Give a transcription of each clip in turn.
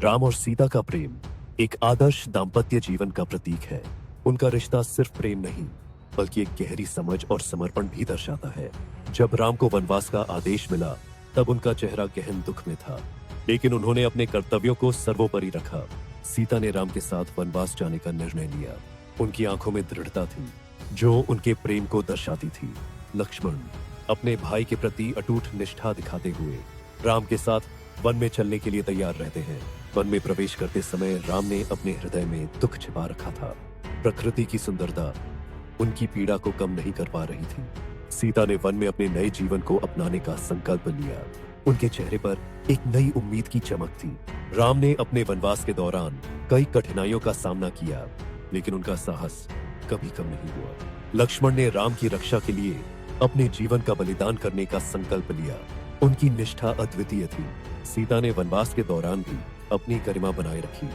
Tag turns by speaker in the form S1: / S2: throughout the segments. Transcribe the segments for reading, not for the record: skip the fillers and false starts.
S1: राम और सीता का प्रेम एक आदर्श दाम्पत्य जीवन का प्रतीक है। उनका रिश्ता सिर्फ प्रेम नहीं, बल्कि एक गहरी समझ और समर्पण भी दर्शाता है। जब राम को वनवास का आदेश मिला, तब उनका चेहरा गहन दुख में था, लेकिन उन्होंने अपने कर्तव्यों को सर्वोपरि रखा। सीता ने राम के साथ वनवास जाने का निर्णय लिया। उनकी आंखों में दृढ़ता थी, जो उनके प्रेम को दर्शाती थी। लक्ष्मण अपने भाई के प्रति अटूट निष्ठा दिखाते हुए राम के साथ वन में चलने के लिए तैयार रहते हैं। वन में प्रवेश करते समय राम ने अपने हृदय में दुख छिपा रखा था। प्रकृति की सुंदरता उनकी पीड़ा को कम नहीं कर पा रही थी। सीता ने वन में अपने नए जीवन को अपनाने का संकल्प लिया। उनके चेहरे पर एक नई उम्मीद की चमक थी। राम ने अपने वनवास के दौरान कई कठिनाइयों का सामना किया, लेकिन उनका साहस कभी कम नहीं हुआ। लक्ष्मण ने राम की रक्षा के लिए अपने जीवन का बलिदान करने का संकल्प लिया। उनकी निष्ठा अद्वितीय थी। सीता ने वनवास के दौरान भी अपनी गरिमा बनाए रखी।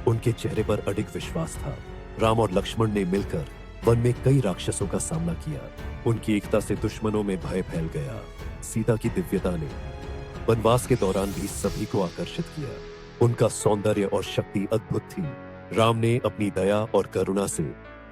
S1: उनके चेहरे पर अडिग विश्वास था। राम और लक्ष्मण ने मिलकर वन में कई राक्षसों का सामना किया। उनकी एकता से दुश्मनों में भय फैल गया। सीता की दिव्यता ने वनवास के दौरान भी सभी को आकर्षित किया। उनका सौंदर्य और शक्ति अद्भुत थी। राम ने अपनी दया और करुणा से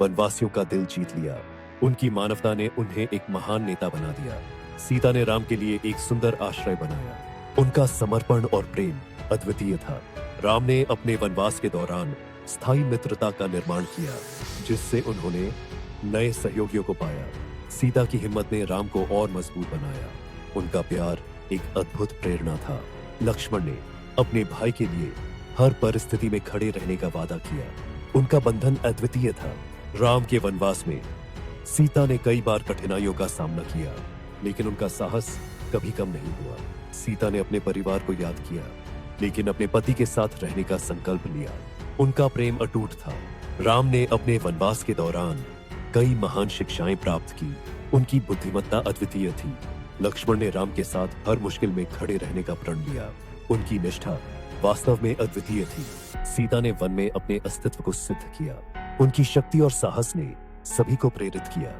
S1: वनवासियों का दिल जीत लिया। उनकी मानवता ने उन्हें एक महान नेता बना दिया। सीता ने राम के लिए एक सुंदर आश्रय बनाया। उनका समर्पण और प्रेम अद्वितीय था। राम ने अपने वनवास के दौरान स्थायी मित्रता का निर्माण किया, जिससे उन्होंने नए सहयोगियों को पाया। सीता की हिम्मत ने राम को और मजबूत बनाया। उनका प्यार एक अद्भुत प्रेरणा था। लक्ष्मण ने अपने भाई के लिए हर परिस्थिति में खड़े रहने का वादा किया। उनका बंधन अद्वितीय था। राम के वनवास में सीता ने कई बार कठिनाइयों का सामना किया, लेकिन उनका साहस कभी कम नहीं हुआ। सीता ने अपने परिवार को याद किया, लेकिन अपने पति के साथ रहने का संकल्प लिया। उनका प्रेम अटूट था। राम ने अपने वनवास के दौरान कई महान शिक्षाएं प्राप्त की। उनकी बुद्धिमत्ता अद्वितीय थी। लक्ष्मण ने राम के साथ हर मुश्किल में खड़े रहने का प्रण लिया। उनकी निष्ठा वास्तव में अद्वितीय थी। सीता ने वन में अपने अस्तित्व को सिद्ध किया। उनकी शक्ति और साहस ने सभी को प्रेरित किया।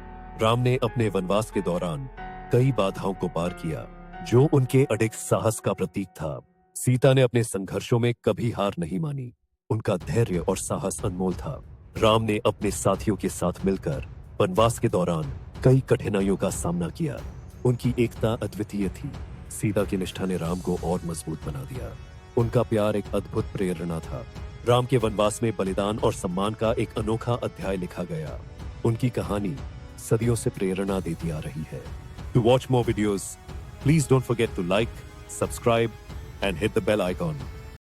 S1: राम ने अपने वनवास के दौरान कई बाधाओं को पार किया, जो उनके अडिग साहस का प्रतीक था। सीता ने अपने संघर्षों में कभी हार नहीं मानी। उनका धैर्य और साहस अनमोल था। राम ने अपने साथियों के साथ मिलकर वनवास के दौरान कई कठिनाइयों का सामना किया। उनकी एकता अद्वितीय थी। सीता की निष्ठा ने राम को और मजबूत बना दिया। उनका प्यार एक अद्भुत प्रेरणा था। राम के वनवास में बलिदान और सम्मान का एक अनोखा अध्याय लिखा गया। उनकी कहानी सदियों से प्रेरणा देती आ रही है। To watch more videos, please don't forget to like, subscribe, and hit the bell icon.